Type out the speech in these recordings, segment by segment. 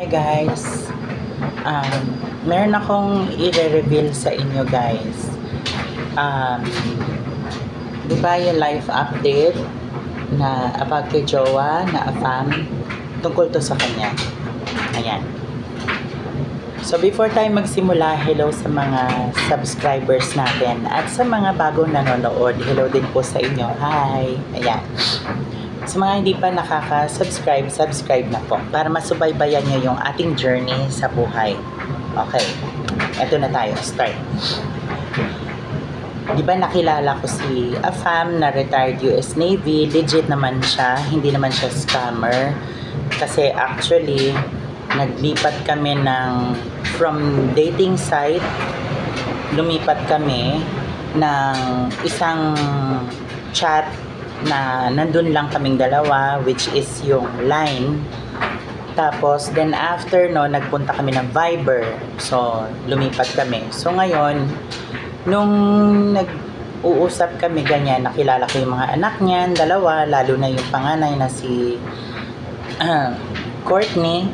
Hi guys, meron akong i-reveal sa inyo guys. Di ba yung life update na about kay Jowa na afam, tungkol to sa kanya. Ayan. So before tayo magsimula, hello sa mga subscribers natin at sa mga bagong nanonood, hello din po sa inyo. Hi! Ayan. Sa mga hindi pa nakaka-subscribe, subscribe na po para masubaybayan nyo yung ating journey sa buhay. Okay, eto na tayo, start. Di ba nakilala ko si Afam na retired US Navy, legit naman siya, hindi naman siya scammer. Kasi actually, naglipat kami from dating site, lumipat kami ng isang chat na nandun lang kaming dalawa, which is yung Line. Tapos then after no, nagpunta kami ng Viber, so lumipat kami. So ngayon nung nag-uusap kami ganyan, nakilala ko yung mga anak niyan, dalawa, lalo na yung panganay na si Courtney.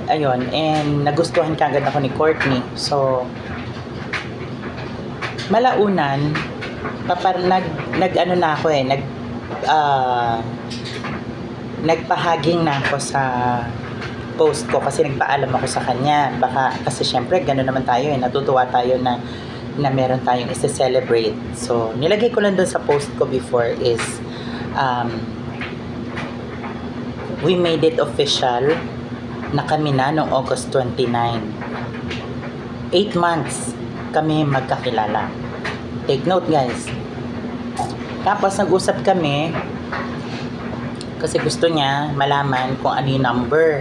Ayun, and nagustuhan kagad ako ni Courtney. So malaunan nag-ano na ako nagpahaging na ako sa post ko kasi nagpaalam ako sa kanya. Baka kasi syempre gano'n naman tayo natutuwa tayo na meron tayong i-celebrate. So nilagay ko lang doon sa post ko before is we made it official na kami na noong August 29. 8 months kami magkakilala. Take note guys. Tapos nag-usap kami kasi gusto niya malaman kung ano yung number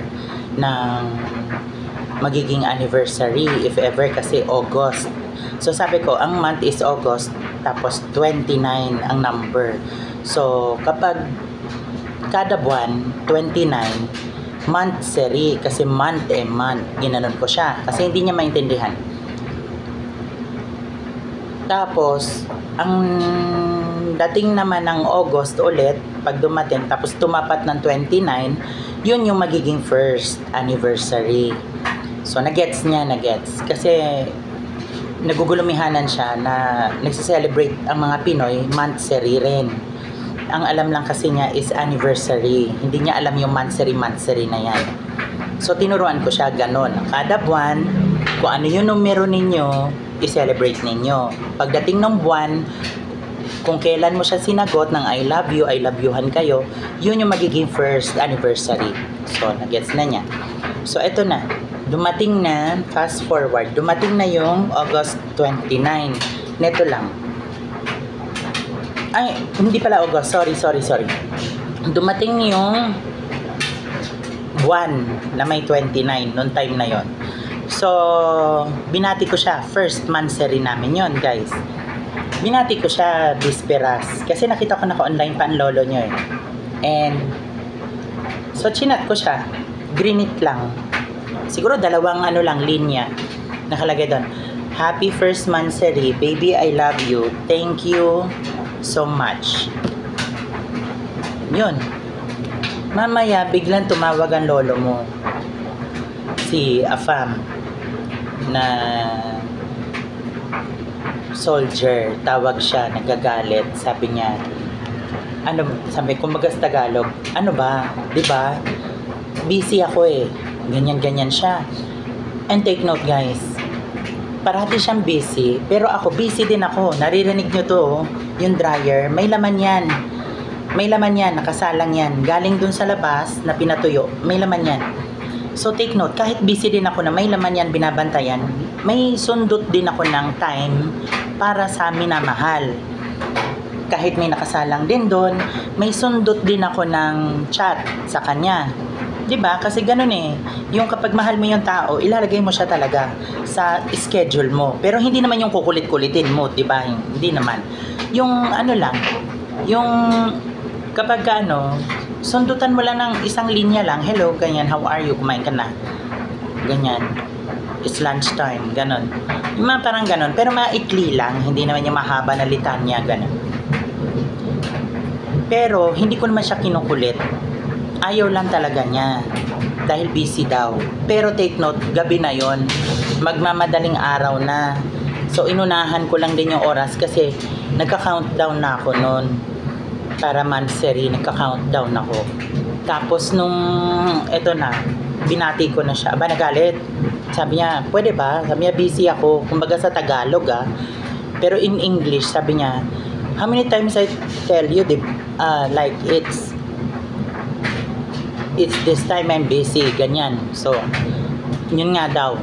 ng magiging anniversary if ever, kasi August. So sabi ko ang month is August, tapos 29 ang number. So kapag kada buwan 29 month seri, kasi month ginanon ko siya kasi hindi niya maintindihan. Tapos ang dating naman ng August ulit, pag dumating, tapos tumapat ng 29, yun yung magiging first anniversary. So, nagets niya. Kasi, nagugulumihanan siya na nagsiselebrate ang mga Pinoy, monthsary rin. Ang alam lang kasi niya is anniversary. Hindi niya alam yung monthsary na yan. So, tinuruan ko siya ganon. Kada buwan, kung ano yung numero ninyo, i-celebrate ninyo. Pagdating ng buwan, kung kailan mo siya sinagot ng I love youhan kayo, yun yung magiging first anniversary. So, nagets na niya. So, eto na. Dumating na, fast forward, dumating na yung August 29. Neto lang. Ay, hindi pala August. Sorry. Dumating yung buwan na may 29, noong time na yon. So, binati ko siya. First monthsary namin yon guys. Binati ko siya bisperas kasi nakita ko naka-online pa ang lolo niyo And so chinat ko siya, green it lang. Siguro dalawang linya nakalagay doon. Happy first monthsary, baby, I love you. Thank you so much. Yun. Mamaya biglang tumawag ang lolo mo, si Afam, na soldier, tawag siya, nagagalit. Sabi niya, sabi ko magas Tagalog, ano ba, di ba? Busy ako ganyan siya. And take note guys, parati siyang busy, pero ako busy din ako. Naririnig nyo to, yung dryer, may laman yan, nakasalang yan, galing dun sa labas na pinatuyo, may laman yan. So take note, kahit busy din ako na may laman yan, binabantayan, may sundot din ako ng time para sa minamahal. Kahit may nakasalang din doon, may sundot din ako ng chat sa kanya. 'Di ba? Kasi ganoon yung kapag mahal mo yung tao, ilalagay mo siya talaga sa schedule mo. Pero hindi naman yung kukulit-kulitin mo, 'di ba? Hindi naman. Yung lang, yung kapag sundutan mo lang ng isang linya lang, hello, ganyan, how are you, kumain ka na, ganyan, it's lunch time, ganon. Yung mga parang ganon, pero maikli lang, hindi naman yung mahaba na litanya, ganon. Pero hindi ko naman siya kinukulit, ayaw lang talaga niya. dahil busy daw. Pero take note, gabi na yon, magmamadaling araw na. So inunahan ko lang din yung oras kasi nagka-countdown na ako noon. Para monthsary, nagka-countdown ako. Tapos nung eto na, binati ko na siya. Aba, nagalit. Sabi niya, pwede ba? Sabi niya, busy ako. Kumbaga sa Tagalog Pero in English, sabi niya, how many times I tell you, like it's this time I'm busy, ganyan. So, yun nga daw.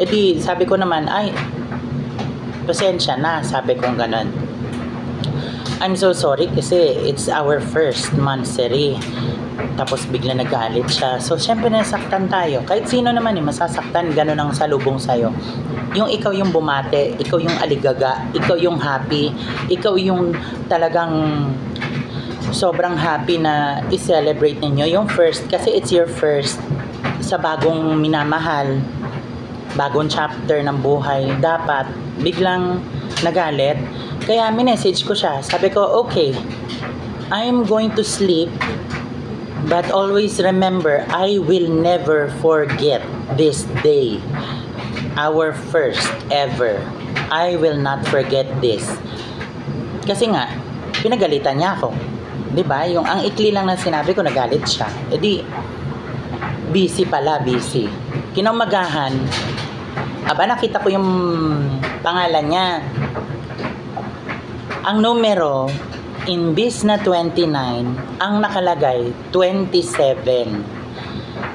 E di, sabi ko naman, ay, pasensya na, sabi ko ganun. I'm so sorry kasi it's our first monthsary. Tapos bigla nagalit siya. So, syempre nasaktan tayo. Kahit sino naman masasaktan, ganun ang salubong sa'yo. Yung ikaw yung bumate, ikaw yung aligaga, ikaw yung happy, ikaw yung talagang sobrang happy na i-celebrate ninyo yung first kasi it's your first sa bagong minamahal, bagong chapter ng buhay. Dapat biglang nagalit. Kaya minessage ko siya, sabi ko, okay, I'm going to sleep, but always remember, I will never forget this day, our first ever. I will not forget this. Kasi nga pinagalitan niya ako. 'Di ba? Yung ang ikli lang ng sinabi ko, nagalit siya. E di, busy pala, busy. Kinaumagahan, nakita ko yung pangalan niya. Ang numero, imbis na 29, ang nakalagay, 27.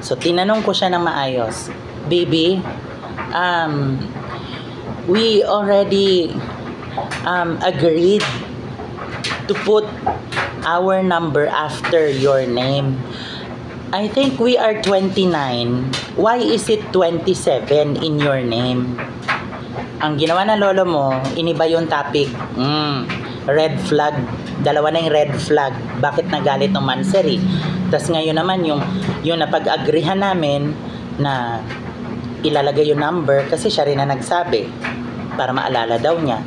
So, tinanong ko siya ng maayos, baby, we already agreed to put our number after your name. I think we are 29. Why is it 27 in your name? Ang ginawa ng lolo mo, iniba yung topic. Red flag. Dalawa na yung red flag. Bakit nagalit ng monthsary? Tapos ngayon naman yung napag-agrihan namin na ilalagay yung number kasi siya rin na nagsabi para maalala daw niya.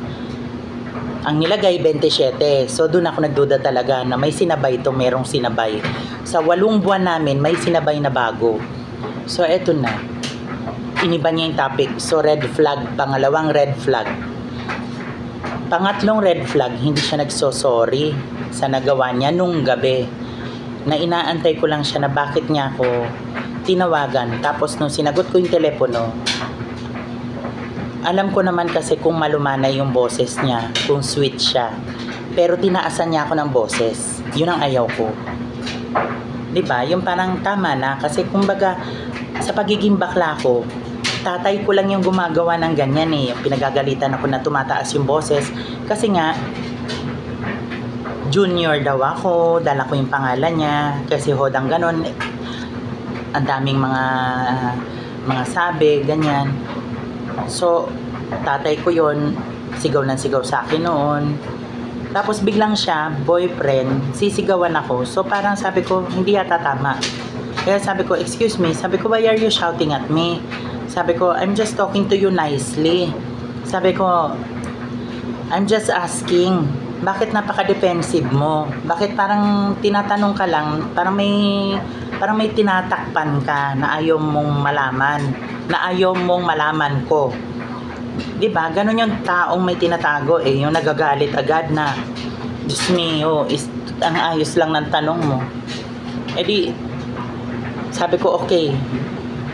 Ang nilagay 27. So doon ako nagduda talaga na may sinabay ito, merong sinabay. Sa 8 buwan namin may sinabay na bago. So eto na. Iniba niya yung topic. So red flag, pangalawang red flag. Pangatlong red flag, hindi siya nagso-sorry sa nagawa niya nung gabi. Na inaantay ko lang siya na bakit niya ako tinawagan. Tapos nung sinagot ko yung telepono, alam ko naman kasi kung malumanay yung boses niya, kung sweet siya. Pero tinaasan niya ako ng boses. Yun ang ayaw ko. 'Di ba? Yung parang tama na kasi kumbaga sa pagiging bakla ko, tatay ko lang yung gumagawa ng ganyan Yung pinagagalitan ako na tumataas yung boses kasi nga junior daw ako, dala ko yung pangalan niya kasi hodang ganon. Ang daming mga sabi, ganyan. So, tatay ko yon, sigaw ng sigaw sa akin noon. Tapos biglang siya, boyfriend, sisigawan ako. So, parang sabi ko, hindi yata tama. Kaya sabi ko, excuse me, sabi ko, why are you shouting at me? Sabi ko, I'm just talking to you nicely. Sabi ko, I'm just asking, bakit napaka-defensive mo? Bakit parang tinatanong ka lang, parang may tinatakpan ka na ayaw mong malaman, na ayaw mong malaman ko. 'Di ba? Ganun yung taong may tinatago yung nagagalit agad na Diyos mio, ang ayos lang ng tanong mo. Di sabi ko okay,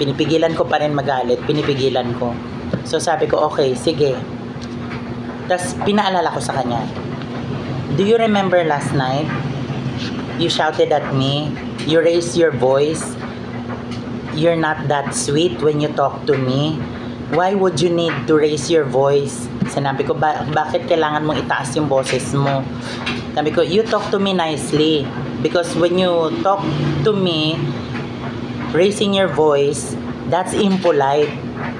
pinipigilan ko pa rin magalit, pinipigilan ko. So sabi ko okay, sige. Tapos pinaalala ko sa kanya, do you remember last night? You shouted at me, you raised your voice, you're not that sweet when you talk to me. Why would you need to raise your voice? Sinabi ko, bakit kailangan mong itaas yung boses mo? Sabi ko, you talk to me nicely. Because when you talk to me, raising your voice, that's impolite.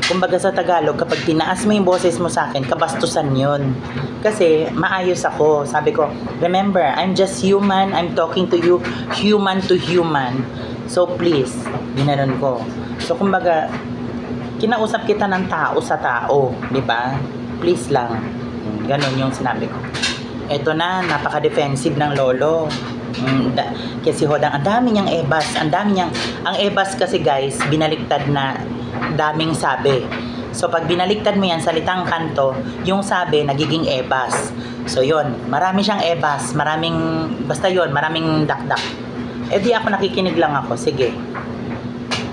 Kumbaga sa Tagalog, kapag tinaas mo yung boses mo sa akin, kabastusan yun. Kasi maayos ako. Sabi ko, remember, I'm just human. I'm talking to you, human to human. So please, ginanon ko. So kumbaga, kinausap kita ng tao sa tao, di ba? Please lang. Ganon yung sinabi ko. Eto na, napaka-defensive ng lolo. Kasi Hodang, ang dami niyang ebas, ang ebas kasi guys, binaliktad na daming sabi. So pag binaliktad mo yan, salitang kanto, yung sabi nagiging ebas. So yun, marami siyang ebas, maraming dakdak. Eh di ako nakikinig lang ako, sige.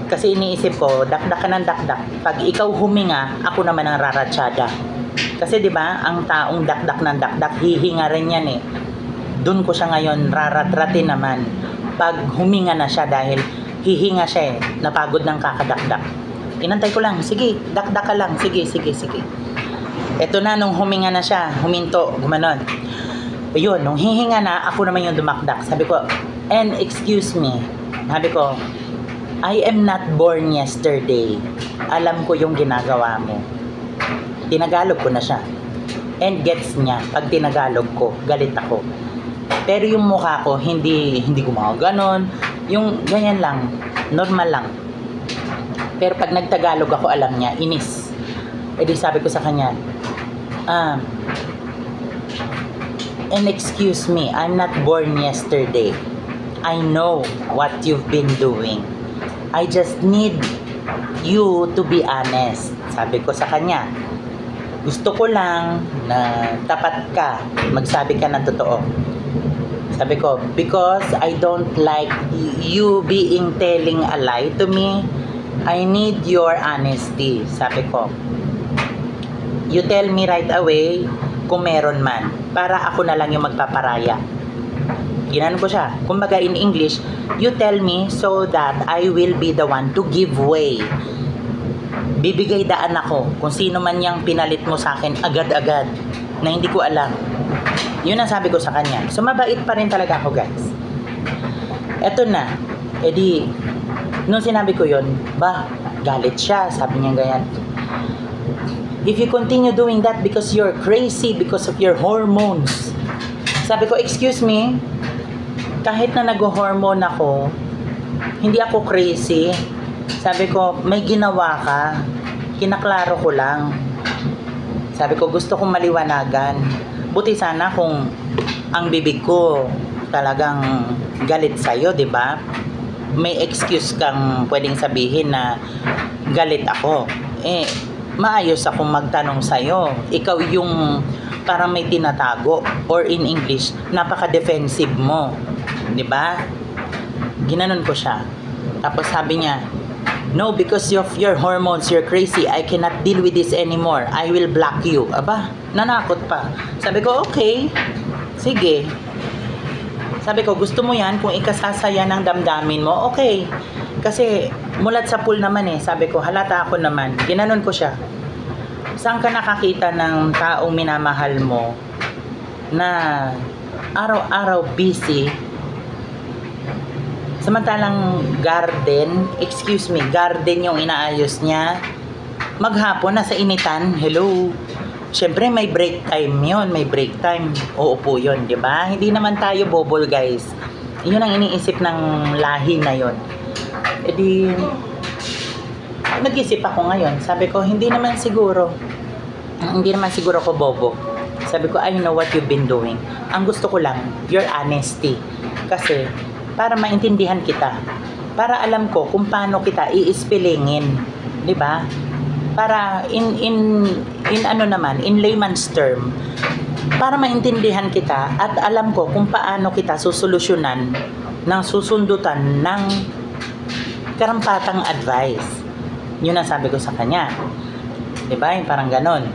Kasi iniisip ko, dakdak ka ng dakdak. Pag ikaw huminga, ako naman ang raratsyada. Kasi 'di ba, ang taong dakdak ng dakdak, hihinga rin 'yan eh. Doon ko siya ngayon raratratin naman. Pag huminga na siya dahil hihinga siya eh, napagod ng kakadakdak. Inantay ko lang, sige, dakdak ka lang, sige. Eto na, nung huminga na siya, huminto, gumanon. Ayun, nung hihinga na, ako naman yung dumakdak. Sabi ko, and excuse me, sabi ko, I am not born yesterday. Alam ko yung ginagawa mo. Tinagalog ko na siya. And gets niya, pag tinagalog ko, galit ako. Pero yung mukha ko, hindi ko ganon. Yung ganyan lang, normal lang. Pero pag nagtagalog ako, alam niya, inis. E di sabi ko sa kanya, and excuse me, I'm not born yesterday. I know what you've been doing. I just need you to be honest. Sabi ko sa kanya, gusto ko lang na tapat ka, magsabi ka ng totoo. Sabi ko, because I don't like you being telling a lie to me. I need your honesty. Sabi ko, you tell me right away kung meron man, para ako na lang yung magpaparaya. Ginanon ko siya. Kumbaga in English, you tell me so that I will be the one to give way. Bibigay daan ako kung sino man yung pinalit mo sa akin agad-agad na hindi ko alam. Yun ang sabi ko sa kanya. So mabait pa rin talaga ako guys. Eto na, edi nung sinabi ko yun, galit siya, sabi niya ganyan. If you continue doing that because you're crazy because of your hormones. Sabi ko, excuse me, kahit na nag-hormone ako, hindi ako crazy. Sabi ko, may ginawa ka, kinaklaro ko lang. Sabi ko, gusto kong maliwanagan. Buti sana kung ang bibig ko talagang galit sa'yo, di ba? May excuse kang pwedeng sabihin na galit ako. Eh, maayos akong magtanong sa'yo. Ikaw yung parang may tinatago, or in English, napaka-defensive mo. Di ba? Ginanon ko siya. Tapos sabi niya, no, because of your hormones, you're crazy. I cannot deal with this anymore. I will block you. Aba, nanakot pa. Sabi ko, okay. Sige. Sabi ko, gusto mo yan kung ikasasaya ng damdamin mo? Okay. Kasi mulat sa pool naman eh. Sabi ko, halata ako naman. Ginanon ko siya. Saan ka nakakita ng taong minamahal mo na araw-araw busy, samantalang garden yung inaayos niya, maghapon nasa initan, hello. Siyempre may break time yun, uupo yun, di ba? Hindi naman tayo bobol guys. Yun ang iniisip ng lahi na yun. E di, nag-isip ako ngayon, sabi ko, hindi naman siguro ko bobo. Sabi ko, I know what you've been doing. Ang gusto ko lang, your honesty. Kasi, para maintindihan kita, para alam ko kung paano kita i-spellingin, di ba? Para in layman's term, para maintindihan kita at alam ko kung paano kita susolusyonan ng susundutan ng karampatang advice. Yun ang sabi ko sa kanya. Di ba? Yung parang ganon.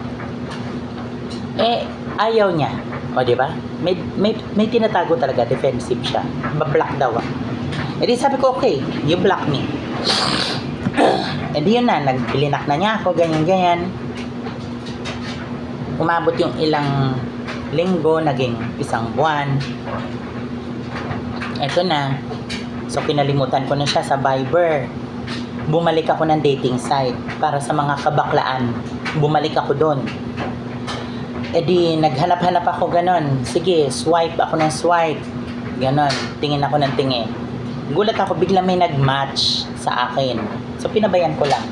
Eh, ayaw niya. O, di ba? May tinatago talaga, defensive siya. Ba-block daw. Eh di sabi ko, okay, you block me. Eh di yun na, naglinak na niya ako, ganyan. Umabot yung ilang linggo, naging isang buwan. Eto na. So, kinalimutan ko na siya sa Viber. Bumalik ako ng dating site para sa mga kabaklaan. Bumalik ako doon. E di, naghanap-hanap ako ganon. Sige, swipe ako ng swipe. Ganon, tingin ako ng tingin. Gulat ako, bigla may nag-match sa akin. So, pinabayan ko lang.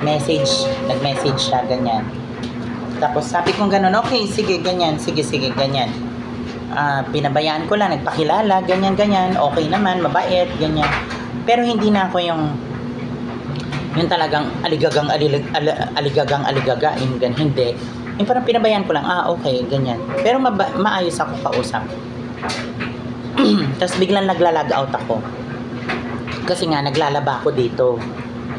Nag-message siya, ganyan. Tapos, sabi kong ganon, okay, sige, ganyan. Sige, ganyan. Pinabayaan ko lang, nagpakilala, ganyan-ganyan, okay naman, mabait, ganyan. Pero hindi na ako yung talagang aligagain, ganyan, hindi. Yung parang pinabayaan ko lang, okay, ganyan. Pero maayos ako kausap. Tapos biglang nagla-log out ako. Kasi nga, naglalaba ako dito.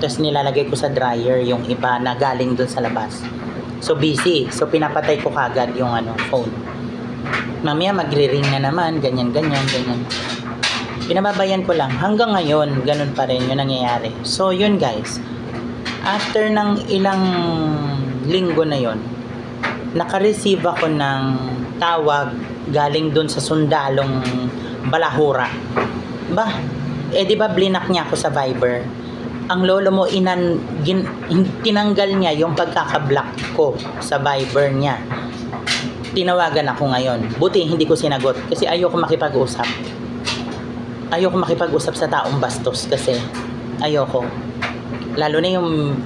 Tapos nilalagay ko sa dryer yung iba na galing dun sa labas. So busy. So pinapatay ko kagad yung phone. Mamaya magre-ring na naman, ganyan. Pinababayan ko lang. Hanggang ngayon, ganun pa rin yung nangyayari. So, yun guys. After ng ilang linggo na yun, naka-receive ako ng tawag galing dun sa sundalong balahura. Di ba blinak niya ako sa Viber? Ang lolo mo, tinanggal niya yung pagkaka-block ko sa Viber niya. Tinawagan ako ngayon. Buti hindi ko sinagot kasi ayoko makipag-usap. Ayoko makipag-usap sa taong bastos kasi ayoko. Lalo na yung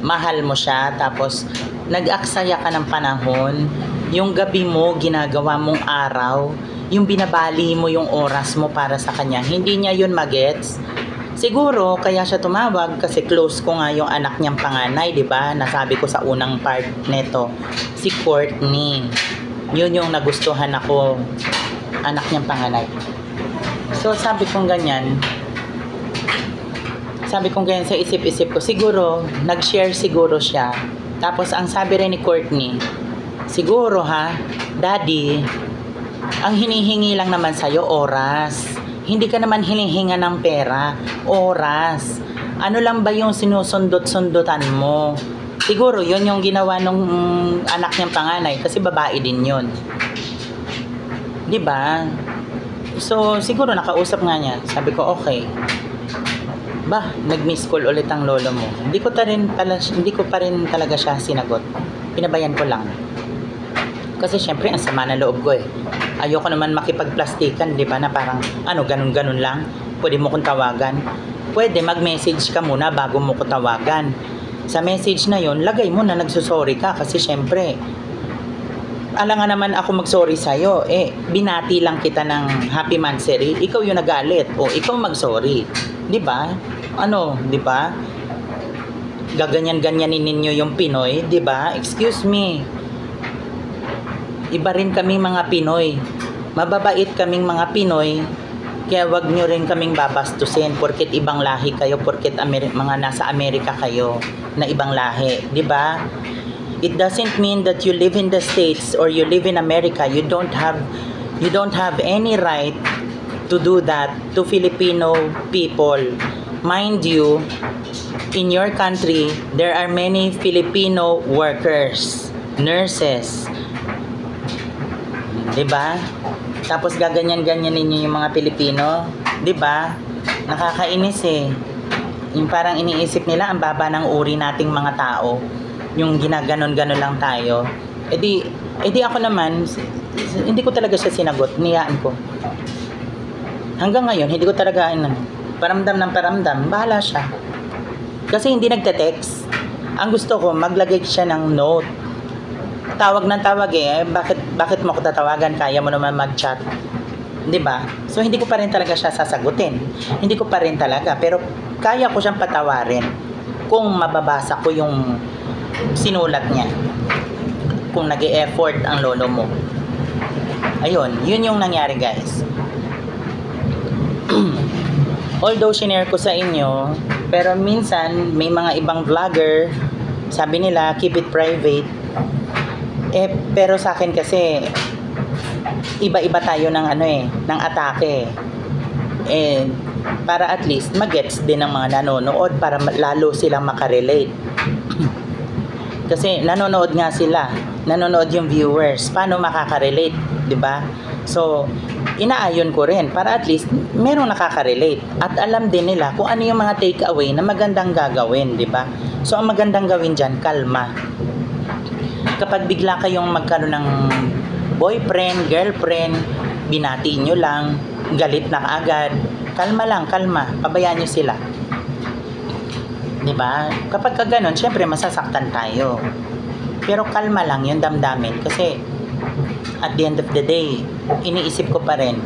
mahal mo siya tapos nag-aksaya ka ng panahon, yung gabi mo ginagawa mong araw, yung binabali mo yung oras mo para sa kanya. Hindi niya yun magets. Siguro kaya siya tumawag kasi close ko nga yung anak niyang panganay, 'di ba? Nasabi ko sa unang part neto, si Courtney. Yun yung nagustuhan ako, anak niyang panganay. So sabi kong ganyan sa isip-isip ko, siguro nag-share siguro siya. Tapos ang sabi rin ni Courtney, siguro Daddy, ang hinihingi lang naman sa'yo oras. Hindi ka naman hinihinga ng pera, oras. Ano lang ba yung sinusundot-sundutan mo? Siguro yun yung ginawa nung anak niyang panganay kasi babae din yun. 'Di ba? So siguro nakausap nga niya. Sabi ko okay. Nag-miss call ulit ang lolo mo. Hindi ko pa rin talaga siya sinagot. Pinabayan ko lang. Kasi syempre ang sama na loob ko eh. Ayoko naman makipagplastikan, 'di ba? Na parang ganun-ganun lang. Pwede mo kong tawagan. Pwede mag-message ka muna bago mo ko tawagan. Sa message na yon, lagay mo na nagsusorry ka kasi syempre alangan naman ako mag-sorry sa'yo. Binati lang kita ng happy mansary, ikaw yung nagalit o ikaw mag-sorry. 'Di ba? Di ba? Gaganyan-ganyanin ninyo yung Pinoy, 'di ba? Excuse me. Iba rin kaming mga Pinoy. Mababait kaming mga Pinoy. Kaya wag nyo rin kaming babastusin porket ibang lahi kayo, porket mga nasa Amerika kayo na ibang lahi, 'di ba? It doesn't mean that you live in the States or you live in America, you don't have any right to do that to Filipino people. Mind you, in your country, there are many Filipino workers, nurses. 'Di ba? Tapos gaganyan-ganyan ninyo yung mga Pilipino, 'di ba? Nakakainis eh. Yung parang iniisip nila ang baba ng uri nating mga tao. Yung ginaganon-ganon lang tayo. Edi ako naman hindi ko talaga siya sinagot, niyaan ko. Hanggang ngayon hindi ko talaga paramdam, bahala siya. Kasi hindi nagte-text. Ang gusto ko maglagay siya ng note. Tawag ng tawag bakit mo ko tatawagan, kaya mo naman mag-chat, 'di ba? So hindi ko pa rin talaga siya sasagutin, hindi ko pa rin talaga, pero kaya ko siyang patawarin kung mababasa ko yung sinulat niya, kung nag-e-effort ang lolo mo. Ayun, yun yung nangyari guys. Although shinare ko sa inyo, pero minsan may mga ibang vlogger sabi nila keep it private. Pero sa akin kasi iba-iba tayo ng ng atake. Para at least magets din ng mga nanonood para lalo silang makarelate. Kasi nanonood nga sila, nanonood yung viewers, paano makaka-relate, 'di ba? So, inaayon ko rin para at least merong nakaka-relate at alam din nila kung ano yung mga takeaway na magandang gagawin, 'di ba? So, ang magandang gawin diyan, kalma. Kapag bigla kayong magkaroon ng boyfriend, girlfriend, binati nyo lang, galit na kaagad, kalma lang, pabayaan nyo sila. 'Di ba? Kapag gano'n, syempre masasaktan tayo. Pero kalma lang yung damdamin kasi At the end of the day, iniisip ko pa rin,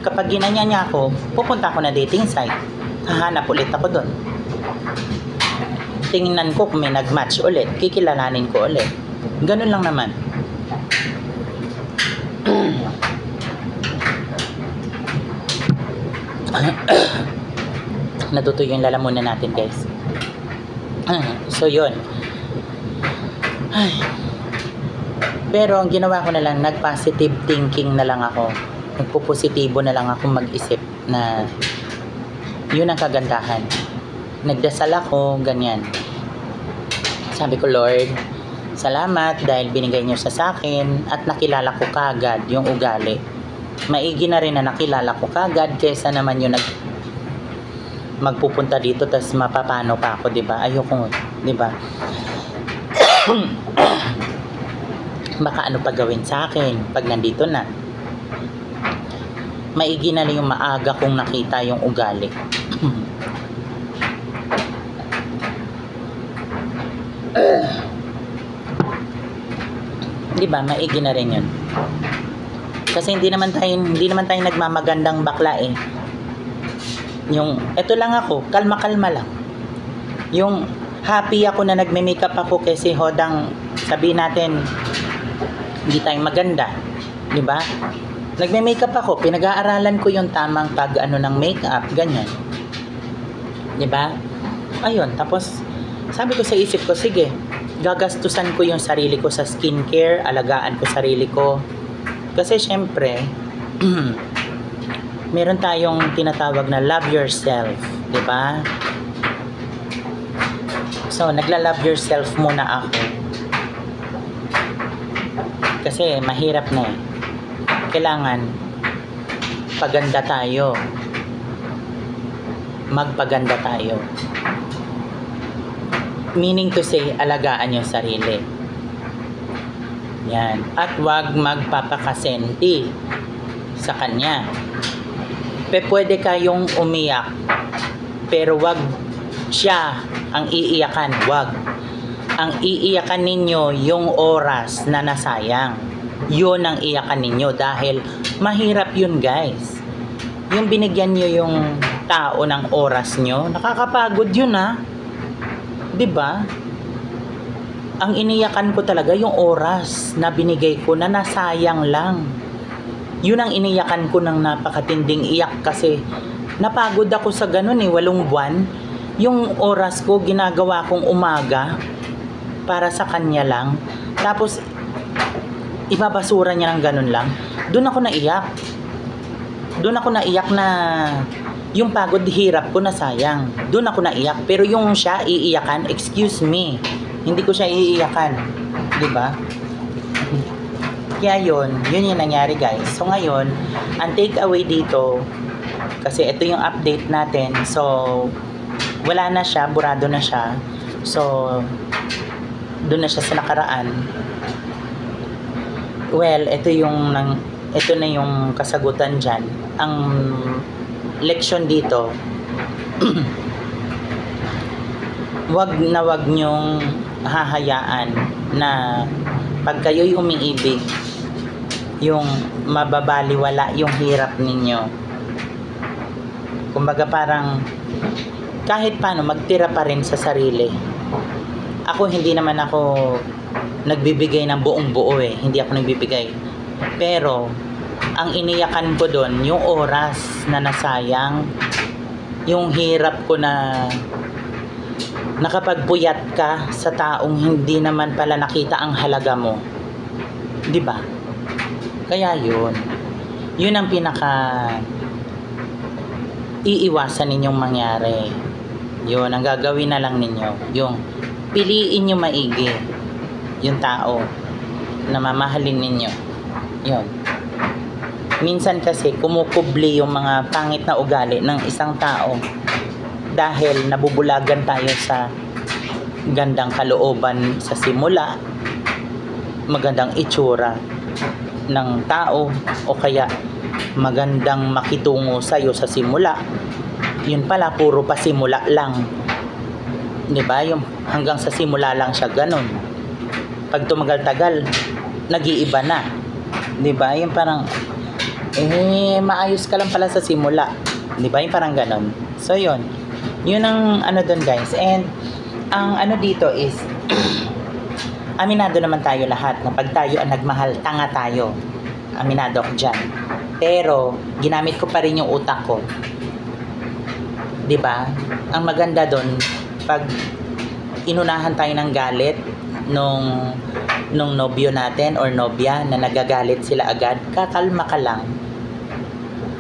kapag ginanya niya ako, pupunta ako na dating site. Hahanap ulit ako doon. Tingnan ko kung may nag-match ulit, kikilalanin ko ulit. Ganun lang naman. Natutuyo yung lalamunan natin, guys. So, yun. Ay. Pero, ang ginawa ko na lang, nag-positive thinking na lang ako. Nagpo-positibo na lang ako mag-isip na yun ang kagandahan. Nagdasal ako, ganyan. Sabi ko, Lord, salamat dahil binigay niyo sa akin at nakilala ko kagad yung ugali. Maigi na rin na nakilala ko kagad kaysa naman yung magpupunta dito tas mapapano pa ako, 'di ba? Ayoko, 'di ba? Baka ano pa gawin sa akin pag nandito na. Maigi na lang yung maaga kong nakita yung ugali. Di ba? Maigi na rin yun. Kasi hindi naman tayo nagmamagandang bakla eh. Yung, eto lang ako, kalma-kalma lang. Yung happy ako na nagme-makeup ako kasi hodang sabihin natin hindi tayo maganda. Di ba? Nagme-makeup ako, pinag-aaralan ko yung tamang pag-ano ng makeup, ganyan. Di ba? Ayun, tapos sabi ko sa isip ko, sige, gagastusan ko yung sarili ko sa skincare, alagaan ko sarili ko. Kasi syempre, meron tayong tinatawag na love yourself, di ba? So, nagla-love yourself muna ako. Kasi mahirap na eh. Kailangan paganda tayo. Magpaganda tayo. Meaning to say, alagaan yung sarili. Yan. At wag magpapakasenti sa kanya. Pwede kayong umiyak, pero wag siya ang iiyakan. Wag. Ang iiyakan ninyo yung oras na nasayang. Yun ang iyakan ninyo dahil mahirap yun, guys. Yung binigyan nyo yung tao ng oras nyo, nakakapagod yun, ha? Diba? Ang iniyakan ko talaga yung oras na binigay ko na nasayang lang. Yun ang iniyakan ko ng napakatinding iyak kasi napagod ako sa ganun eh, 8 buwan. Yung oras ko ginagawa kong umaga para sa kanya lang. Tapos ibabasura niya ng ganun lang. Doon ako naiyak. Doon ako naiyak na yung pagod hirap ko na sayang. Doon ako naiyak. Pero yung siya iiyakan, excuse me. Hindi ko siya iiyakan. 'Di ba? Kaya yun yung nangyari, guys. So ngayon, ang take away dito, kasi ito yung update natin. So, wala na siya, burado na siya. So, doon na siya sa nakaraan. Well, ito na yung kasagutan dyan. Ang leksyon dito, wag nyong hahayaan na pag kayo'y umiibig, yung mababaliwala yung hirap ninyo. Kumbaga parang kahit paano magtira pa rin sa sarili. Ako hindi naman ako nagbibigay ng buong buo eh. Hindi ako nagbibigay. Pero ang iniyakan ko doon, yung oras na nasayang, yung hirap ko na nakapagpuyat ka sa taong hindi naman pala nakita ang halaga mo. 'Di ba? Kaya yun ang pinaka iiwasan ninyong mangyari. Yun ang gagawin na lang ninyo. Yung piliin nyo maigi yung tao na mamahalin ninyo. Yun. Minsan kasi kumukubli yung mga pangit na ugali ng isang tao dahil nabubulagan tayo sa gandang kalooban sa simula, magandang itsura ng tao o kaya magandang makitungo sa'yo sa simula. Yun pala, puro pa simula lang. 'Di ba? Yung hanggang sa simula lang siya ganun. Pag tumagal-tagal, nag-iiba na. 'Di ba? Yung parang maayos ka lang pala sa simula. 'Di ba? Yung parang ganon. So, yun. Yun ang ano doon, guys. And ang ano dito is aminado naman tayo lahat na pag tayo ang nagmahal, tanga tayo. Aminado ako dyan. Pero, ginamit ko pa rin yung utak ko. 'Di ba? Ang maganda doon, pag inunahan tayo ng galit nung nobyo natin or nobya na nagagalit sila agad, kakalma ka lang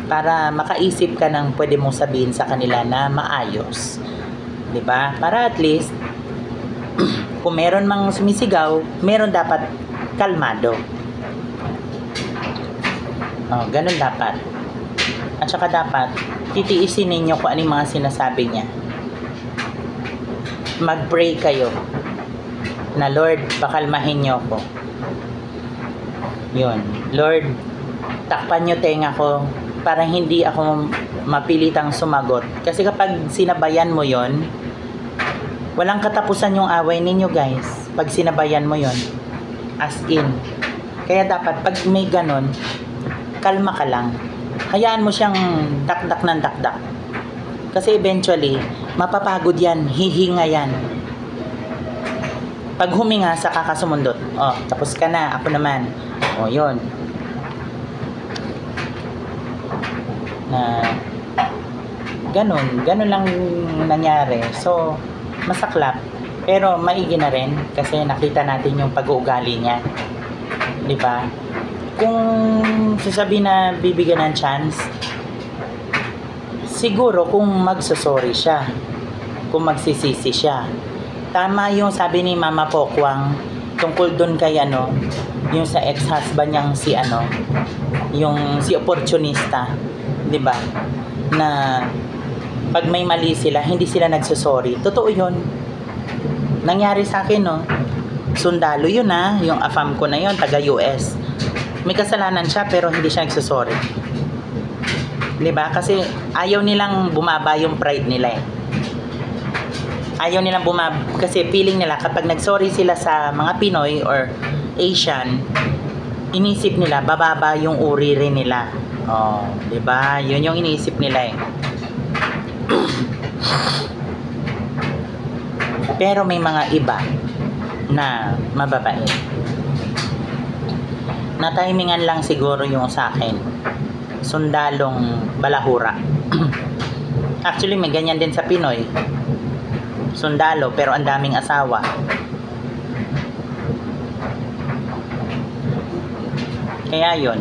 para makaisip ka ng pwede mong sabihin sa kanila na maayos. 'Di ba? Para at least kung meron mang sumisigaw, meron dapat kalmado. Ganun dapat. At saka dapat titiisin ninyo kung ano yung mga sinasabi niya. Mag-pray kayo na, Lord, pakalmahin niyo ako. Yun. Lord, takpan niyo tenga ko para hindi ako mapilitang sumagot. Kasi kapag sinabayan mo yon, walang katapusan yung away ninyo, guys. Pag sinabayan mo yon, as in. Kaya dapat pag may ganon, kalma ka lang. Hayaan mo siyang dakdak ng dakdak. Kasi eventually, mapapagod yan, hihinga yan. Pag huminga, saka ka sumundot. Tapos ka na, ako naman. Yun. Na ganun lang nangyari. So, masaklap. Pero maigi na rin kasi nakita natin yung pag-uugali niya. 'Di ba? Kung sasabihin na bibigyan ng chance, siguro kung magsosorry siya, kung magsisisi siya. Tama yung sabi ni Mama Pokwang tungkol doon kay yung sa ex-husband niyang yung si opportunista, 'di ba? Na pag may mali sila, hindi sila nagsosorry. Totoo 'yun. Nangyari sa akin, no. Sundalo 'yun, yung afam ko na 'yun, taga US. May kasalanan siya pero hindi siya nagsosorry. 'Di ba? Kasi ayaw nilang bumaba yung pride nila eh. Ayaw nilang kasi feeling nila kapag nagsorry sila sa mga Pinoy or Asian, inisip nila bababa yung uri rin nila. 'Di ba? 'Yun yung iniisip nila eh. Pero may mga iba na mababait. Na-timingan lang siguro yung sa akin. Sundalong balahura. Actually, may ganyan din sa Pinoy. Sundalo, pero ang daming asawa. Kaya yun.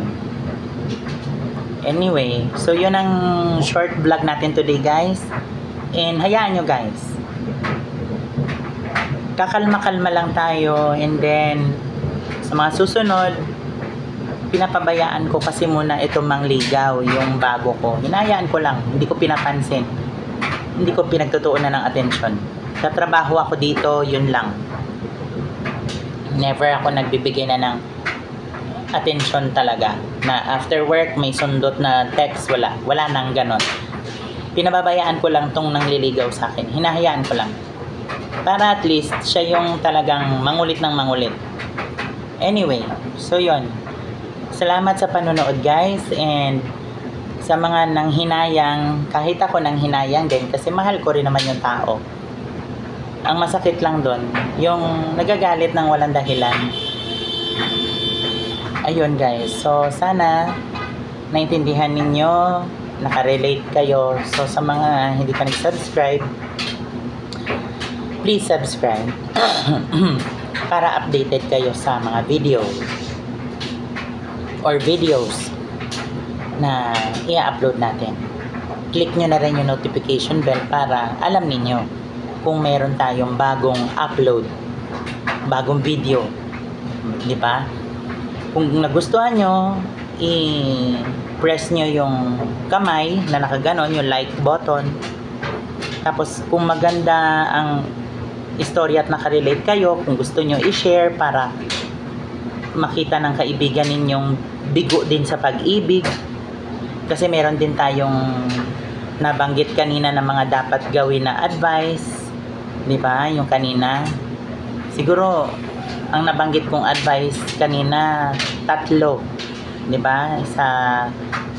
Anyway, so yun ang short vlog natin today, guys. And hayaan nyo, guys. Kakalma-kalma lang tayo. And then, sa mga susunod, pinapabayaan ko kasi muna itong mangligaw, yung bago ko. Hinayaan ko lang, hindi ko pinapansin. Hindi ko pinagtutuunan ng atensyon. Sa trabaho ako dito, yun lang. Never ako nagbibigay na ng atensyon talaga. Na after work, may sundot na text, wala nang ganon. Pinababayaan ko lang tong nangliligaw sa akin. Hinahayaan ko lang. Para at least, siya yung talagang mangulit ng mangulit. Anyway, so yun. Salamat sa panonood, guys, and sa mga nanghinayang, kahit ako nanghinayang din kasi mahal ko rin naman yung tao. Ang masakit lang doon, yung nagagalit ng walang dahilan. Ayun, guys. So, sana naintindihan ninyo, nakarelate kayo. So, sa mga hindi pa nag-subscribe, please subscribe para updated kayo sa mga videos na i-upload natin. Click nyo na rin yung notification bell para alam ninyo kung meron tayong bagong upload, bagong video. Di ba? Kung nagustuhan nyo, i-press nyo yung kamay na nakaganon, yung like button. Tapos kung maganda ang istorya at nakarelate kayo, kung gusto nyo i-share para makita ng kaibigan ninyong bigo din sa pag-ibig. Kasi meron din tayong nabanggit kanina na mga dapat gawin na advice. Di ba? Yung kanina. Siguro, ang nabanggit kong advice kanina, 3. 'Di ba? Sa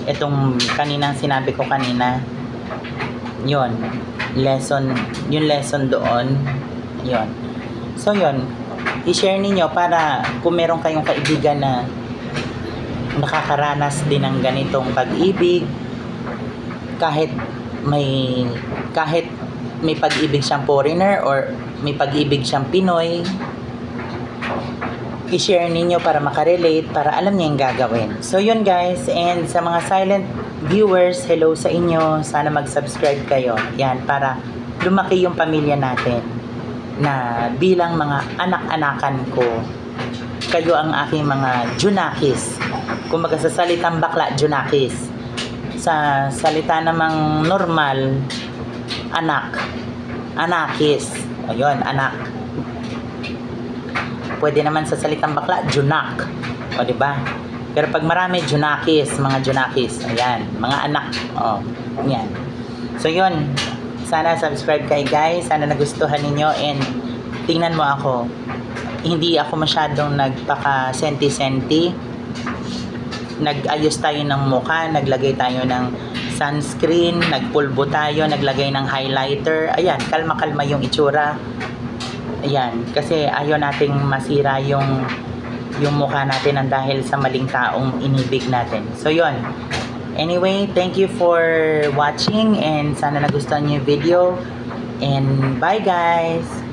itong kaninang sinabi ko kanina. 'Yon. Yung lesson doon. 'Yon. So 'yon, i-share niyo para kung meron kayong kaibigan na nakakaranas din ng ganitong pag-ibig, kahit may pag-ibig siyang foreigner or may pag-ibig siyang Pinoy, i-share ninyo para makarelate, para alam niya yung gagawin. So yun guys, and sa mga silent viewers, hello sa inyo, sana mag-subscribe kayo. Yan, para lumaki yung pamilya natin na bilang mga anak-anakan ko, kayo ang aking mga junakis. Kumbaga sa salitang bakla, junakis. Sa salita namang normal, anakis. Ayun, anak. Pwede naman sa salitang bakla, junak. O, diba? Pero pag marami, junakis, mga junakis. Ayan, mga anak. O, yan. So, yun. Sana subscribe kayo guys. Sana nagustuhan ninyo. And, tingnan mo ako. Hindi ako masyadong nagpaka-senti-senti. Nag-ayos tayo ng mukha. Naglagay tayo ng sunscreen. Nagpulbo tayo. Naglagay ng highlighter. Ayan, kalma-kalma yung itsura. Ayan, kasi ayaw nating masira yung mukha natin ng dahil sa maling taong inibig natin. So, yun. Anyway, thank you for watching and sana nagustuhan niyo yung video. And bye guys!